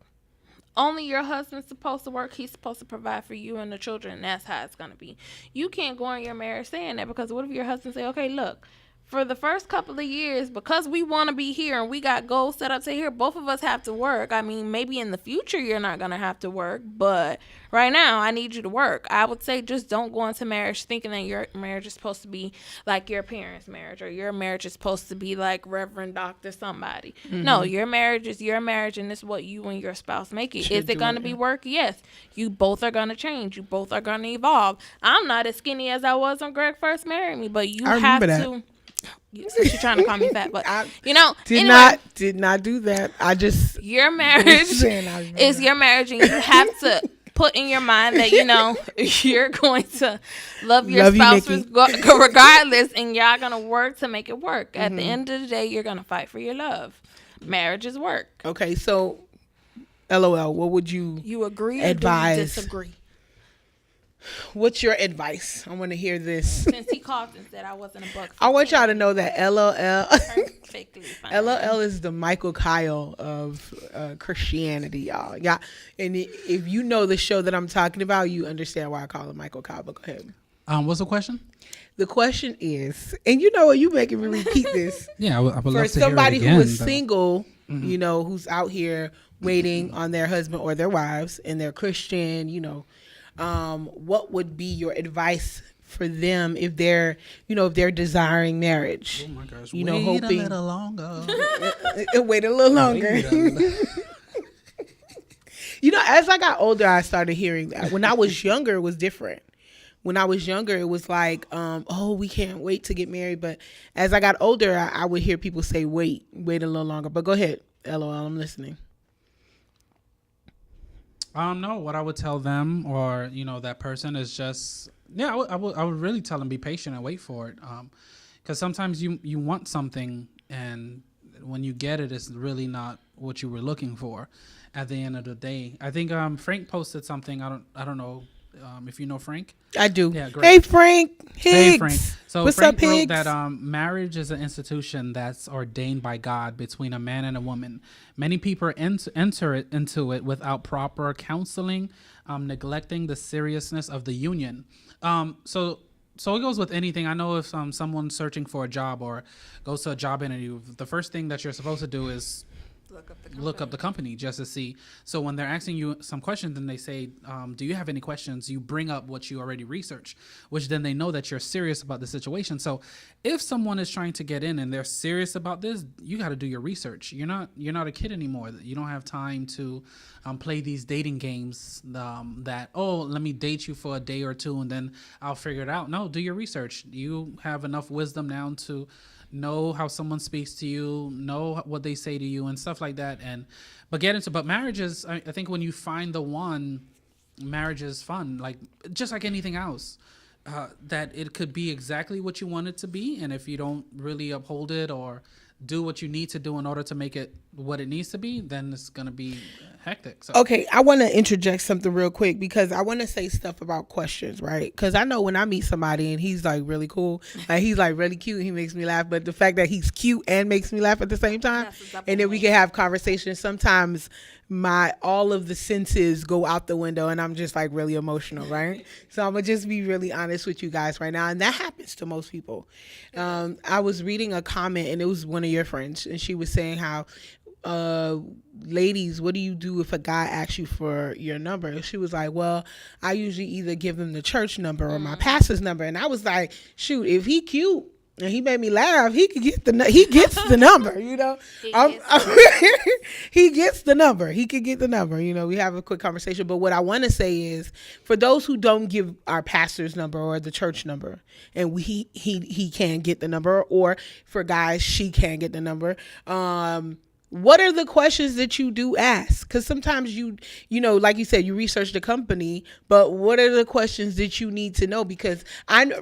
Only your husband's supposed to work. He's supposed to provide for you and the children. And that's how it's going to be. You can't go in your marriage saying that, because what if your husband say, okay, look, for the first couple of years, because we want to be here and we got goals set up to here, both of us have to work. I mean, maybe in the future you're not going to have to work, but right now I need you to work. I would say just don't go into marriage thinking that your marriage is supposed to be like your parents' marriage, or your marriage is supposed to be like Reverend Doctor somebody. Mm-hmm. No, your marriage is your marriage, and it's what you and your spouse make it. Is it going to be work? Yes. You both are going to change. You both are going to evolve. I'm not as skinny as I was when Greg first married me, but you have to. Since you're trying to call me fat, but did not do that. I just, your marriage is your marriage, and you have to put in your mind that you're going to love your spouse regardless, and y'all gonna work to make it work. At the end of the day, you're gonna fight for your love. Marriage is work. Okay, so LOL, what would you agree advise? Or do you disagree? What's your advice? I want to hear this. Since he called and said I wasn't a buck. I want y'all to know that LOL is the Michael Kyle of Christianity, y'all. Yeah, and if you know the show that I'm talking about, you understand why I call him Michael Kyle. But go ahead. What's the question? The question is, and you know what, you making me repeat this. Yeah, I would for love to somebody hear it again, who is single, who's out here waiting on their husband or their wives, and they're Christian, what would be your advice for them if they're desiring marriage? Oh my gosh! Wait hoping a little longer. Wait a little longer. As I got older, I started hearing that. When I was younger, it was different. When I was younger, it was like, we can't wait to get married. But as I got older, I would hear people say, wait a little longer. But go ahead, LOL, I'm listening. No, what I would tell them, or that person, is just I would really tell them, be patient and wait for it, because sometimes you want something, and when you get it, it's really not what you were looking for at the end of the day. I think Frank posted something, I don't know If you know Frank. I do. Yeah, great. Hey, Frank Higgs. Hey, Frank. So What's Frank up, wrote Higgs? that marriage is an institution that's ordained by God between a man and a woman. Many people enter into it without proper counseling, neglecting the seriousness of the union. So it goes with anything. I know if someone's searching for a job or goes to a job interview, the first thing that you're supposed to do is look up the company just to see. So when they're asking you some questions and they say, do you have any questions? You bring up what you already researched, which then they know that you're serious about the situation. So if someone is trying to get in and they're serious about this, you got to do your research. You're not a kid anymore. You don't have time to play these dating games that, oh, let me date you for a day or two and then I'll figure it out. No, do your research. You have enough wisdom now to know how someone speaks to you, know what they say to you and stuff like that. But marriage is, I think when you find the one, marriage is fun, like just like anything else, that it could be exactly what you want it to be. And if you don't really uphold it or do what you need to do in order to make it what it needs to be, then it's going to be hectic. So. Okay, I want to interject something real quick because I want to say stuff about questions, right? Because I know when I meet somebody and he's like really cool, like he's like really cute, he makes me laugh. But the fact that he's cute and makes me laugh at the same time, and then we can have conversations. Sometimes all of the senses go out the window and I'm just like really emotional, right? So I'm gonna just be really honest with you guys right now, and that happens to most people. I was reading a comment and it was one of your friends, and she was saying how, ladies, what do you do if a guy asks you for your number? And she was like, well, I usually either give him the church number or my pastor's number. And I was like, shoot, if he cute and he made me laugh, he gets the number, you know. He gets the number. He could get the number. You know, we have a quick conversation. But what I want to say is, for those who don't give our pastor's number or the church number, and he can get the number, or for guys, she can get the number. What are the questions that you do ask? Because sometimes you know, like you said, you research the company, but what are the questions that you need to know? Because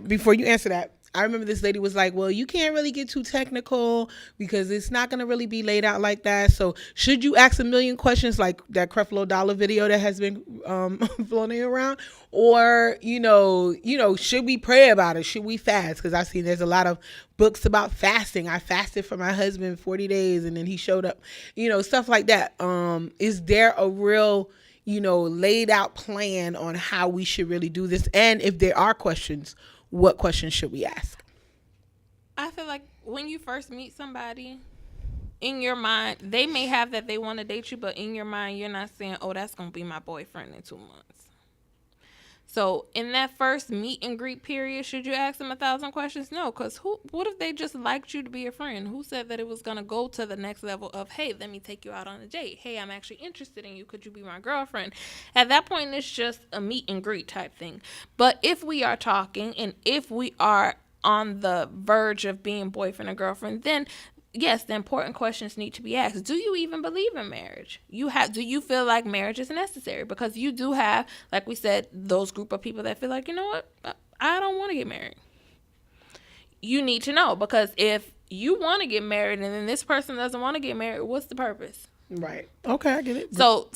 before you answer that, I remember this lady was like, well, you can't really get too technical because it's not going to really be laid out like that. So should you ask a million questions like that Creflo Dollar video that has been floating around? Or, you know, should we pray about it? Should we fast? Because I've seen there's a lot of books about fasting. I fasted for my husband 40 days and then he showed up, you know, stuff like that. Is there a real, you know, laid out plan on how we should really do this? And if there are questions, what questions should we ask? I feel like when you first meet somebody, in your mind, they may have that they want to date you, but in your mind, you're not saying, oh, that's going to be my boyfriend in 2 months. So in that first meet and greet period, should you ask them 1,000 questions? No, because what if they just liked you to be a friend? Who said that it was going to go to the next level of, hey, let me take you out on a date. Hey, I'm actually interested in you. Could you be my girlfriend? At that point, it's just a meet and greet type thing. But if we are talking and if we are on the verge of being boyfriend or girlfriend, then yes, the important questions need to be asked. Do you even believe in marriage? Do you feel like marriage is necessary? Because you do have, like we said, those group of people that feel like, you know what, I don't want to get married. You need to know, because if you want to get married and then this person doesn't want to get married, what's the purpose? Right. Okay, I get it. So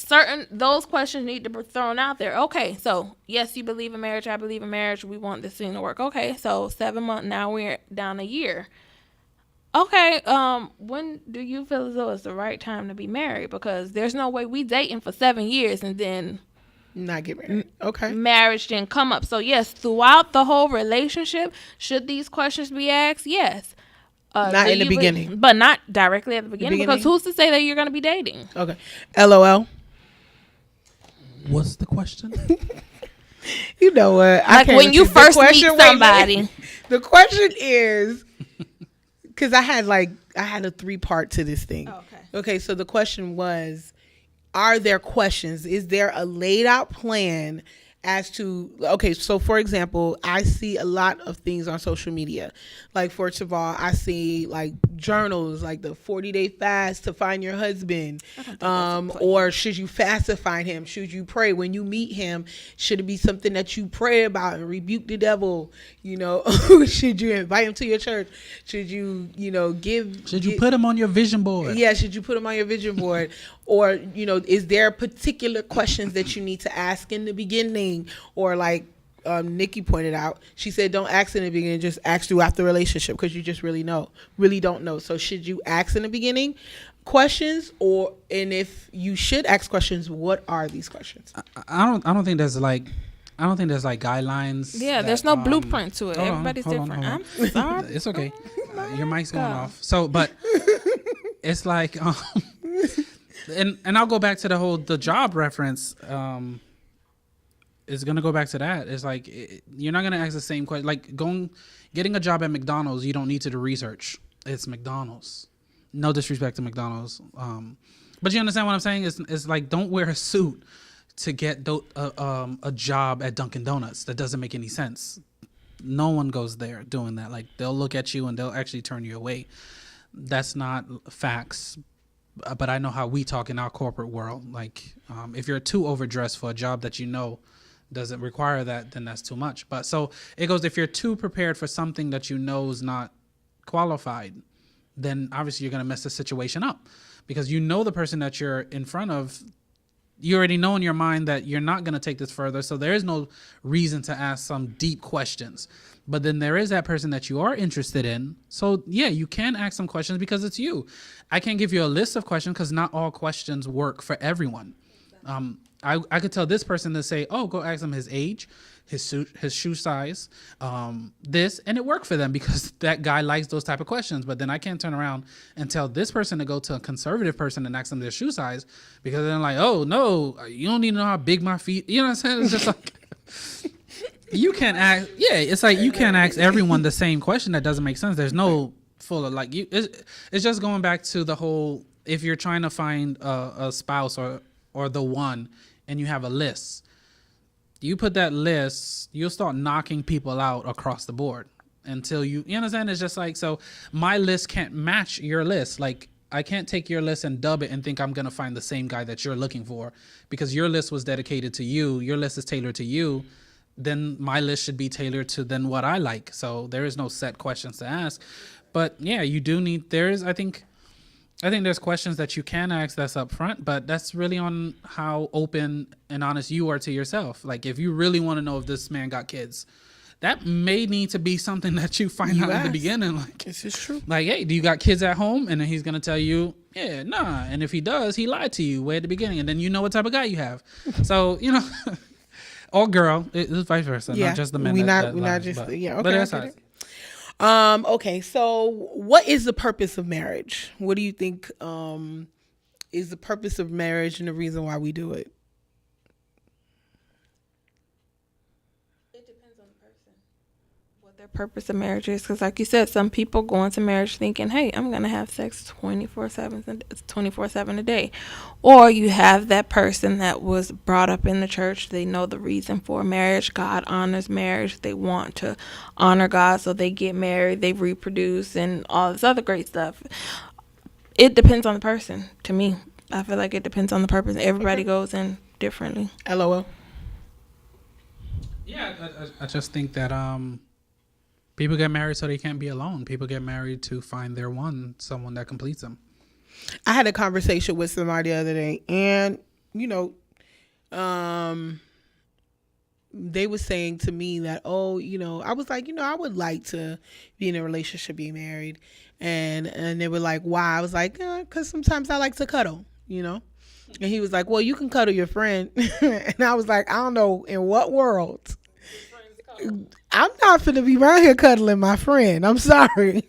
those questions need to be thrown out there. Okay, so yes, you believe in marriage. I believe in marriage. We want this thing to work. Okay, so 7 months, now we're down a year. Okay, when do you feel as though it's the right time to be married? Because there's no way we dating for 7 years and then not get married. Okay. Marriage didn't come up. So yes, throughout the whole relationship, should these questions be asked? Yes. Not in the beginning. But not directly at the beginning, because who's to say that you're going to be dating? Okay. LOL. What's the question? You know what? Like when you first meet somebody. The question is, because I had a 3-part to this thing. Oh, okay, so the question was, are there questions? Is there a laid out plan as to, okay, so for example, I see a lot of things on social media. Like, first of all, I see like journals, like the 40-day fast to find your husband. Or should you fast to find him? Should you pray when you meet him? Should it be something that you pray about and rebuke the devil? You know, should you invite him to your church? Should you, should you put him on your vision board? Yeah, should you put him on your vision board? Or, is there particular questions that you need to ask in the beginning? beginning, or like Nikki pointed out, she said don't ask in the beginning, just ask throughout the relationship, because you just really don't know. So should you ask in the beginning questions, and if you should ask questions, what are these questions? I don't think there's like guidelines. Yeah, there's no blueprint to it. Everybody's different. Hold on. I'm sorry. It's okay. Your mic's going off. So, but it's like, and I'll go back to the job reference. It's gonna go back to that. It's like you're not gonna ask the same question. Like getting a job at McDonald's, you don't need to do research. It's McDonald's. No disrespect to McDonald's, but you understand what I'm saying? It's like, don't wear a suit to get a job at Dunkin' Donuts. That doesn't make any sense. No one goes there doing that. Like, they'll look at you and they'll actually turn you away. That's not facts. But I know how we talk in our corporate world. Like, if you're too overdressed for a job that you know doesn't require that, then that's too much. But so it goes, if you're too prepared for something that you know is not qualified, then obviously you're going to mess the situation up, because you know the person that you're in front of, you already know in your mind that you're not going to take this further. So there is no reason to ask some deep questions. But then there is that person that you are interested in. So yeah, you can ask some questions because it's you. I can't give you a list of questions because not all questions work for everyone. I could tell this person to say, oh, go ask him his age, his shoe size, this, and it worked for them because that guy likes those type of questions. But then I can't turn around and tell this person to go to a conservative person and ask them their shoe size, because they're like, oh no, you don't need to know how big my feet. You know what I'm saying? It's just like you can't ask. Yeah, it's like you can't ask everyone the same question. That doesn't make sense. There's no full of like you. It's just going back to the whole. If you're trying to find a spouse or the one, and you have a list. You put that list, you'll start knocking people out across the board until you understand? It's just like, so my list can't match your list. Like, I can't take your list and dub it and think I'm going to find the same guy that you're looking for, because your list was dedicated to you. Your list is tailored to you. Then my list should be tailored to then what I like. So there is no set questions to ask. But yeah, you do need, I think there's questions that you can ask that's up front, but that's really on how open and honest you are to yourself. Like, if you really want to know if this man got kids, that may need to be something that you find out in the beginning. Like, this is true. Like, hey, do you got kids at home? And then he's going to tell you, yeah, nah. And if he does, he lied to you way at the beginning. And then you know what type of guy you have. So, or girl, it's vice versa, not just the men. Okay, but that's how okay, so what is the purpose of marriage? What do you think is the purpose of marriage and the reason why we do it? It depends on the person, what their purpose of marriage is. Because like you said, some people go into marriage thinking, hey, I'm going to have sex 24/7 a day. Or you have that person that was brought up in the church. They know the reason for marriage. God honors marriage. They want to honor God, so they get married, they reproduce, and all this other great stuff. It depends on the person, to me. I feel like it depends on the purpose. Everybody goes in differently. LOL. Yeah, I just think that people get married so they can't be alone. People get married to find their one, someone that completes them. I had a conversation with somebody the other day, and they were saying to me that, I was like, I would like to be in a relationship, be married, and they were like, why? I was like, because sometimes I like to cuddle, and he was like, well, you can cuddle your friend. And I was like, I don't know in what world I'm not finna be around here cuddling my friend. I'm sorry.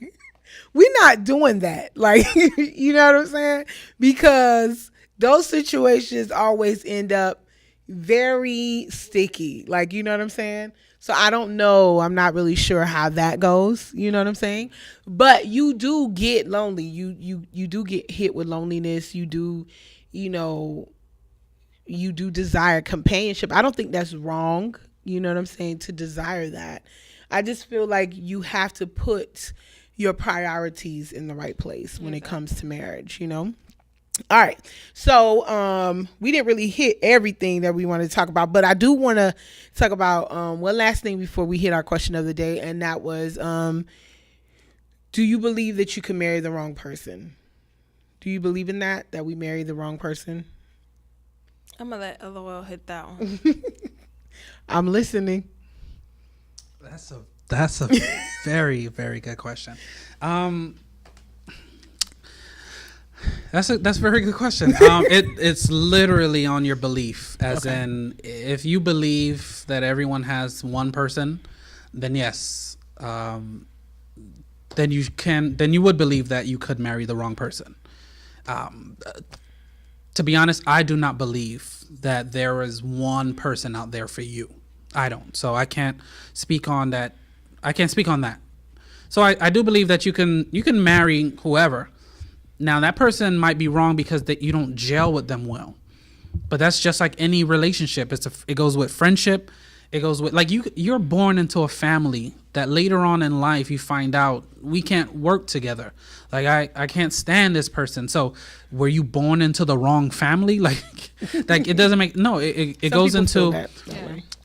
We're not doing that. Like, you know what I'm saying? Because those situations always end up very sticky. Like, you know what I'm saying? So I don't know. I'm not really sure how that goes. You know what I'm saying? But you do get lonely. You do get hit with loneliness. You do, you do desire companionship. I don't think that's wrong. You know what I'm saying? To desire that. I just feel like you have to put your priorities in the right place when it comes to marriage, All right. So we didn't really hit everything that we wanted to talk about, but I do want to talk about one last thing before we hit our question of the day, and that was, do you believe that you can marry the wrong person? Do you believe in that we marry the wrong person? I'm going to let LOL hit that one. I'm listening. That's a very, very good question. That's a very good question. It's literally on your belief, as in, if you believe that everyone has one person, then yes, then you would believe that you could marry the wrong person. To be honest, I do not believe that there is one person out there for you. I don't. So I can't speak on that. So I do believe that you can marry whoever. Now that person might be wrong because that you don't gel with them well. But that's just like any relationship. It goes with friendship. It goes with, like, you're born into a family that later on in life you find out we can't work together. Like, I can't stand this person. So were you born into the wrong family? Like it doesn't make, no, it goes into,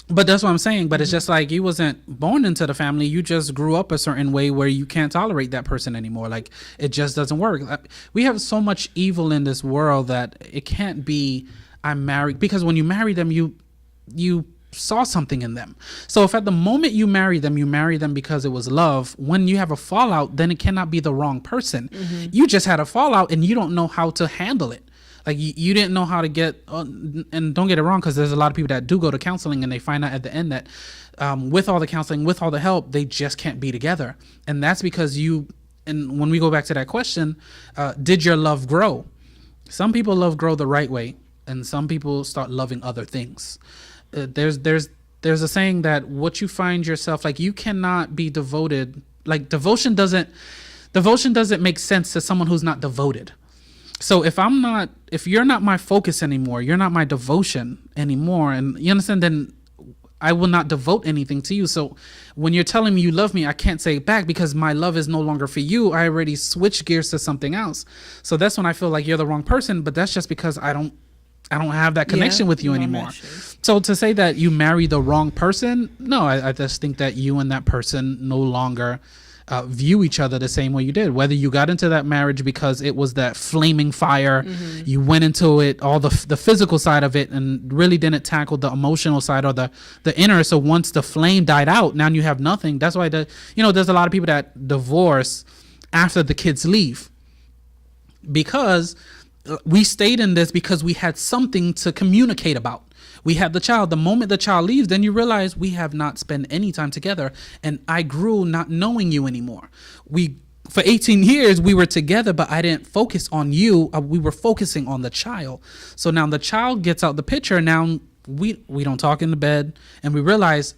but that's what I'm saying. But it's just like, you wasn't born into the family. You just grew up a certain way where you can't tolerate that person anymore. Like, it just doesn't work. We have so much evil in this world that it can't be, I'm married, because when you marry them, you saw something in them. So if at the moment you marry them because it was love, when you have a fallout, then it cannot be the wrong person. You just had a fallout and you don't know how to handle it. Like, you didn't know how to get, and don't get it wrong, because there's a lot of people that do go to counseling and they find out at the end that with all the counseling, with all the help, they just can't be together. And that's because and when we go back to that question, did your love grow? Some people love grow the right way, and some people start loving other things. There's a saying that what you find yourself, like, you cannot be devoted. Like, devotion doesn't make sense to someone who's not devoted. So if you're not my focus anymore, you're not my devotion anymore, and you understand, then I will not devote anything to you. So when you're telling me you love me, I can't say it back because my love is no longer for you. I already switched gears to something else. So that's when I feel like you're the wrong person, but that's just because I don't have that connection with you anymore. So to say that you marry the wrong person, no, I just think that you and that person no longer view each other the same way you did. Whether you got into that marriage because it was that flaming fire, you went into it, all the physical side of it, and really didn't tackle the emotional side or the inner. So once the flame died out, now you have nothing. That's why there's a lot of people that divorce after the kids leave, because we stayed in this because we had something to communicate about. We had the child. The moment the child leaves, then you realize we have not spent any time together, and I grew not knowing you anymore. For 18 years we were together, but I didn't focus on you. We were focusing on the child. So now the child gets out the picture, and now we don't talk in the bed, and we realize,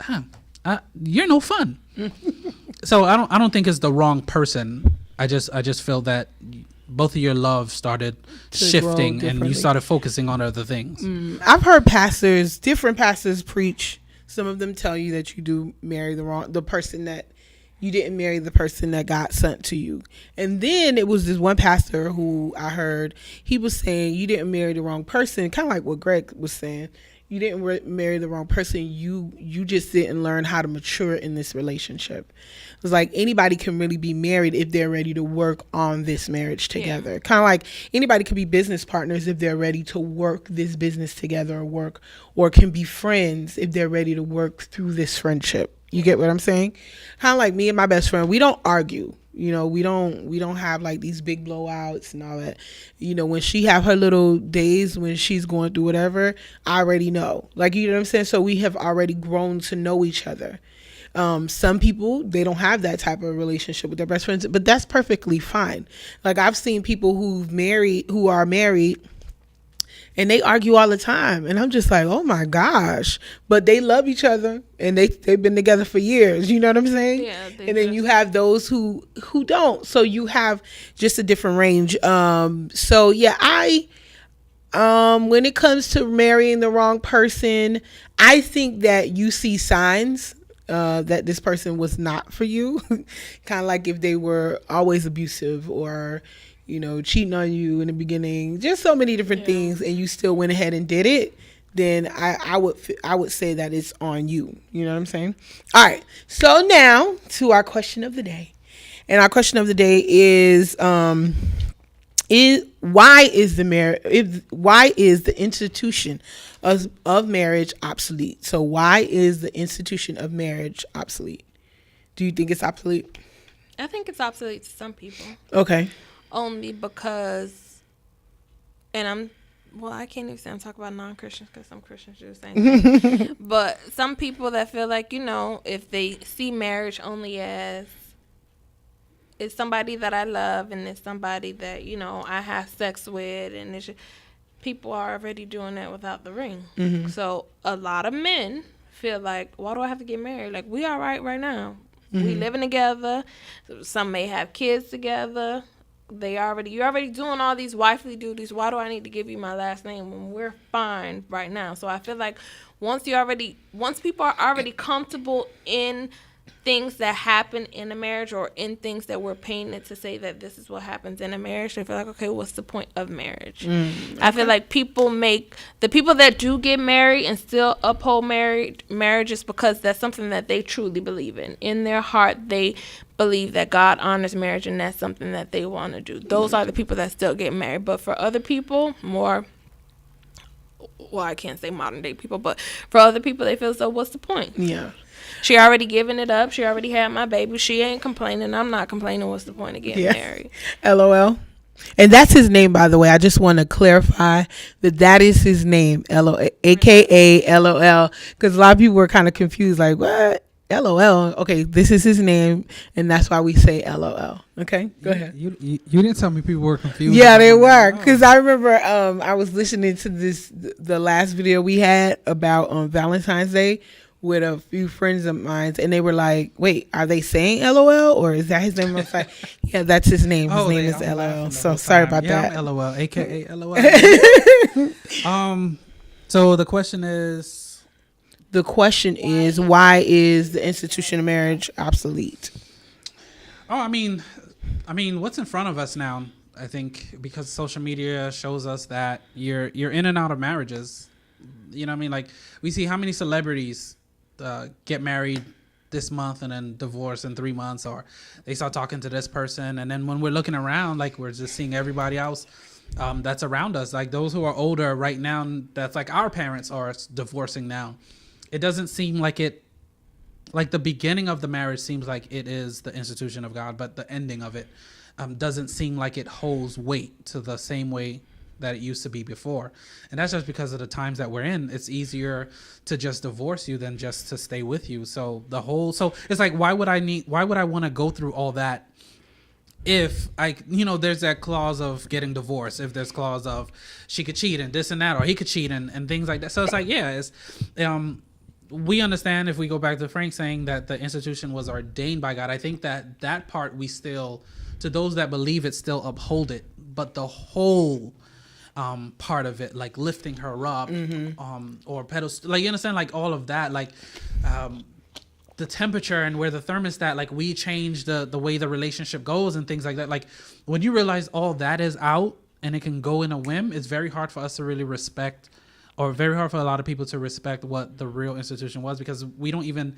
you're no fun. So I don't think it's the wrong person. I just feel that both of your love started shifting and you started focusing on other things. I've heard different pastors preach. Some of them tell you that you do marry the person, that you didn't marry the person that God sent to you. And then it was this one pastor who I heard, he was saying you didn't marry the wrong person, kind of like what Greg was saying. You didn't marry the wrong person. You just didn't learn how to mature in this relationship. It's like anybody can really be married if they're ready to work on this marriage together. Yeah. Kind of like anybody could be business partners if they're ready to work this business together, or can be friends if they're ready to work through this friendship. You get what I'm saying? Kind of like me and my best friend, we don't argue. We don't have like these big blowouts and all that. When she have her little days when she's going through whatever, I already know. Like, you know what I'm saying? So we have already grown to know each other. Some people, they don't have that type of relationship with their best friends, but that's perfectly fine. Like, I've seen people who are married, and they argue all the time, and I'm just like, oh my gosh! But they love each other, and they've been together for years. You know what I'm saying? Yeah. And then you have those who don't. So you have just a different range. So yeah, when it comes to marrying the wrong person, I think that you see signs that this person was not for you. Kind of like if they were always abusive, or cheating on you in the beginning, just so many different things, and you still went ahead and did it, then I would say that it's on you. You know what I'm saying? All right. So now to our question of the day. And our question of the day is why is the institution of marriage obsolete? So why is the institution of marriage obsolete? Do you think it's obsolete? I think it's obsolete to some people. Okay. Only because, and I can't even say I'm talking about non-Christians because some Christians do the same thing. But some people that feel like, if they see marriage only as it's somebody that I love and it's somebody that, I have sex with, and people are already doing that without the ring. Mm-hmm. So a lot of men feel like, why do I have to get married? Like, we all right now. Mm-hmm. We living together. Some may have kids together. You're already doing all these wifely duties. Why do I need to give you my last name when we're fine right now? So I feel like once people are already comfortable in things that happen in a marriage or in things that we're painted to say that this is what happens in a marriage, they feel like, okay, what's the point of marriage? Okay. I feel like the people that do get married and still uphold marriage is because that's something that they truly believe in. In their heart, they believe that God honors marriage and that's something that they want to do. Those are the people that still get married. But for other people, I can't say modern day people, but for other people, they feel so, what's the point? Yeah. She already given it up. She already had my baby. She ain't complaining. I'm not complaining. What's the point of getting married? LOL. And that's his name, by the way. I just want to clarify that is his name, AKA LOL, because a lot of people were kind of confused, like, what? LOL. Okay, this is his name, and that's why we say LOL. Okay, go ahead. You didn't tell me people were confused. Yeah, they were, because I remember I was listening to the last video we had about Valentine's Day with a few friends of mine, and they were like, wait, are they saying LOL or is that his name? I was like, yeah, that's his name. His name is LOL. So sorry about that. I'm LOL, AKA LOL. So the question is, why is the institution of marriage obsolete? Oh, I mean, what's in front of us now? I think because social media shows us that you're in and out of marriages. You know what I mean? Like, we see how many celebrities get married this month and then divorce in 3 months, or they start talking to this person, and then when we're looking around, like, we're just seeing everybody else that's around us, like those who are older right now, that's like our parents are divorcing now. It doesn't seem like the beginning of the marriage seems like it is the institution of God, but the ending of it doesn't seem like it holds weight to the same way that it used to be before. And that's just because of the times that we're in. It's easier to just divorce you than just to stay with you. So it's like, why would I want to go through all that if there's that clause of getting divorced, if there's clause of she could cheat and this and that, or he could cheat and things like that. So it's like, we understand, if we go back to Frank saying that the institution was ordained by God, I think that part we still, to those that believe it, still uphold it. But the whole part of it, like lifting her up, or pedestal, like, you understand, like all of that, like the temperature and where the thermostat, like we change the way the relationship goes and things like that. Like, when you realize all that is out and it can go in a whim, it's very hard for us to really respect, or very hard for a lot of people to respect what the real institution was, because I don't even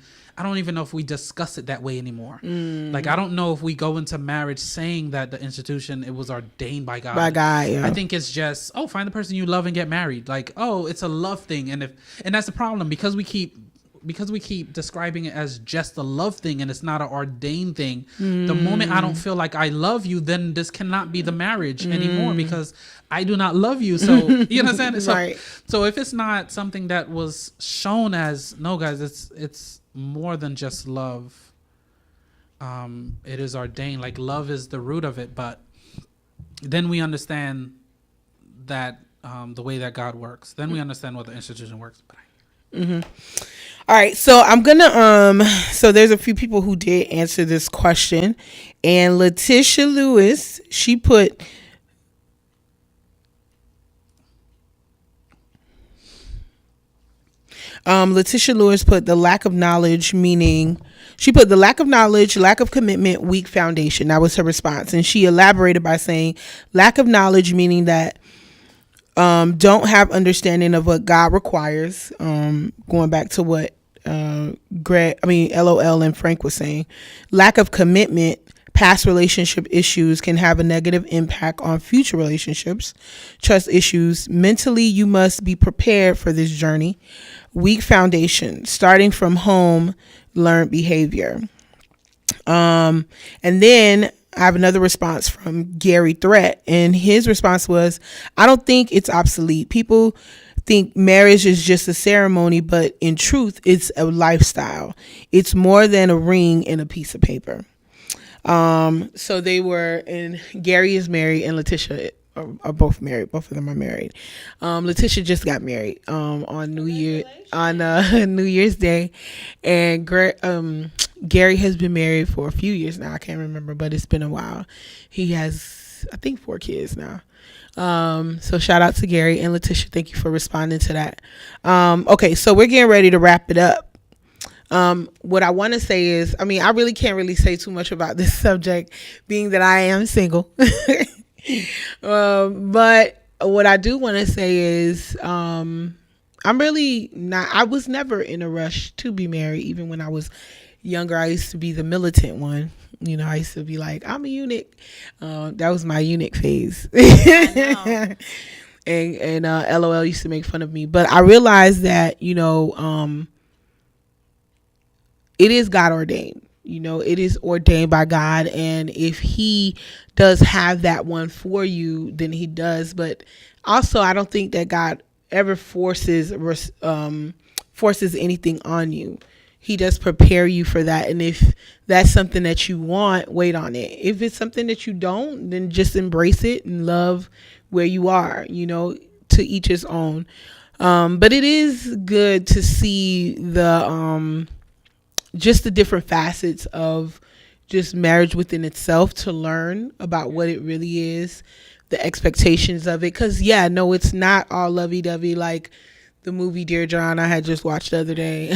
know if we discuss it that way anymore. Like, I don't know if we go into marriage saying that the institution, it was ordained by God. Yeah. I think it's just, find the person you love and get married. Like, it's a love thing. And that's the problem, because we keep describing it as just a love thing and it's not an ordained thing. The moment I don't feel like I love you, then this cannot be the marriage anymore, because I do not love you. So, you know what I'm saying? So, right. So if it's not something that was shown as, no guys, it's more than just love. It is ordained. Like, love is the root of it, but then we understand that the way that God works. Then we understand what the institution works. All right, so I'm gonna so there's a few people who did answer this question, and Letitia Lewis, she put the lack of knowledge, meaning she put the lack of knowledge, lack of commitment, weak foundation. That was her response, and she elaborated by saying lack of knowledge, meaning that don't have understanding of what God requires. Going back to what LOL and Frank was saying, lack of commitment, Past relationship issues can have a negative impact on future relationships. Trust issues. Mentally, you must be prepared for this journey. Weak foundation. Starting from home, learned behavior. And then I have another response from Gary Threat, and his response was, I don't think it's obsolete. People think marriage is just a ceremony, but in truth, it's a lifestyle. It's more than a ring and a piece of paper. So they were, and Gary is married and Letitia are both married. Both of them are married. Letitia just got married on New Year's Day, and Gary has been married for a few years now. I can't remember, but it's been a while. He has, I think, 4 kids now. So shout out to Gary and Letitia. Thank you for responding to that. Okay, so we're getting ready to wrap it up. What I want to say is, I mean, I really can't really say too much about this subject, being that I am single. But what I do want to say is, I'm really not, I was never in a rush to be married. Even when I was younger, I used to be the militant one. You know, I used to be like, I'm a eunuch. That was my eunuch phase. and LOL used to make fun of me. But I realized that, you know, it is God ordained. You know, it is ordained by God. And if he does have that one for you, then he does. But also, I don't think that God ever forces anything on you. He does prepare you for that. And if that's something that you want, wait on it. If it's something that you don't, then just embrace it and love where you are, you know, to each his own. But it is good to see the just the different facets of just marriage within itself, to learn about what it really is, the expectations of it. Because, yeah, no, it's not all lovey-dovey like the movie Dear John I had just watched the other day,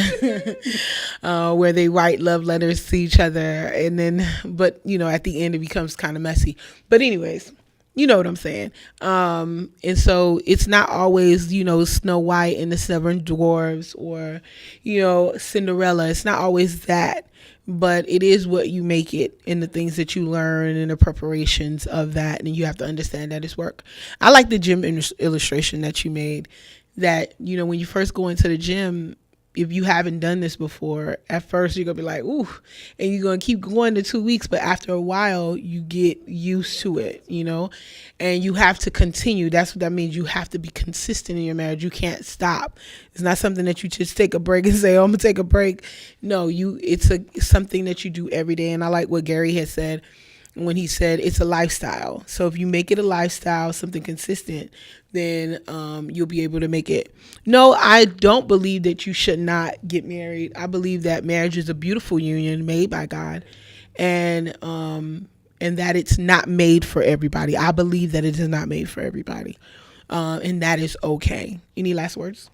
where they write love letters to each other. And then, but, you know, at the end it becomes kind of messy. But anyways, you know what I'm saying? And so it's not always, you know, Snow White and the Seven Dwarves or, you know, Cinderella. It's not always that, but it is what you make it, and the things that you learn and the preparations of that. And you have to understand that it's work. I like the gym illustration that you made, that, you know, when you first go into the gym, if you haven't done this before, at first you're going to be like, ooh, and you're going to keep going to 2 weeks. But after a while, you get used to it, you know, and you have to continue. That's what that means. You have to be consistent in your marriage. You can't stop. It's not something that you just take a break and say, oh, I'm going to take a break. No, it's something that you do every day. And I like what Gary has said when he said it's a lifestyle. So if you make it a lifestyle, something consistent, then you'll be able to make it. No, I don't believe that you should not get married. I believe that marriage is a beautiful union made by God, and that it's not made for everybody. I believe that it is not made for everybody, and that is okay. Any last words?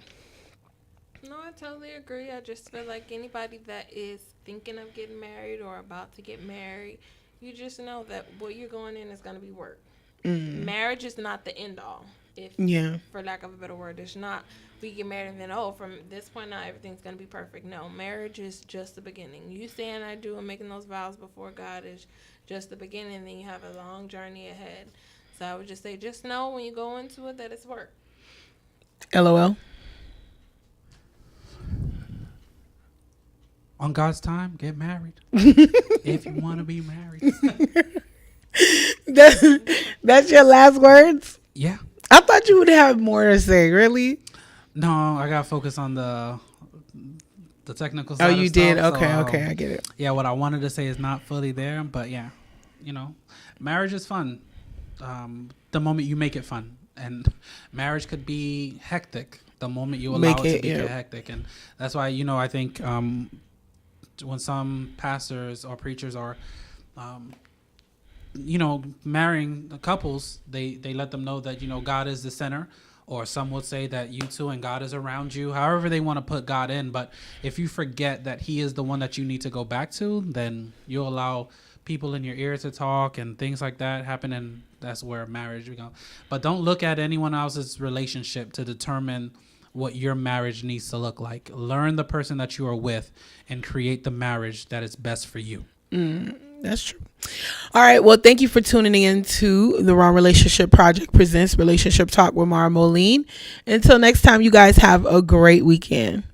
No, I totally agree. I just feel like anybody that is thinking of getting married or about to get married, you just know that what you're going in is going to be work. Marriage is not the end all. For lack of a better word, it's not we get married and then, oh, from this point on everything's going to be perfect. No, marriage is just the beginning. You saying I do and making those vows before God is just the beginning. Then you have a long journey ahead. So I would just say, just know when you go into it that it's work. LOL. On God's time, get married. If you want to be married. That's your last words? Yeah. I thought you would have more to say. Really? No, I got to focus on the technical side. Oh, you did? Stuff, okay, I get it. Yeah, what I wanted to say is not fully there, but yeah, you know, marriage is fun. The moment you make it fun, and marriage could be hectic the moment you allow it to be hectic, and that's why, you know, I think when some pastors or preachers are you know, marrying couples, they let them know that, you know, God is the center, or some would say that you two and God is around you, however they want to put God in. But if you forget that he is the one that you need to go back to, then you'll allow people in your ear to talk and things like that happen, and that's where marriage becomes. But don't look at anyone else's relationship to determine what your marriage needs to look like. Learn the person that you are with and create the marriage that is best for you. That's true. All right. Well, thank you for tuning in to the Wrong Relationship Project presents Relationship Talk with Mara Moline. Until next time, you guys have a great weekend.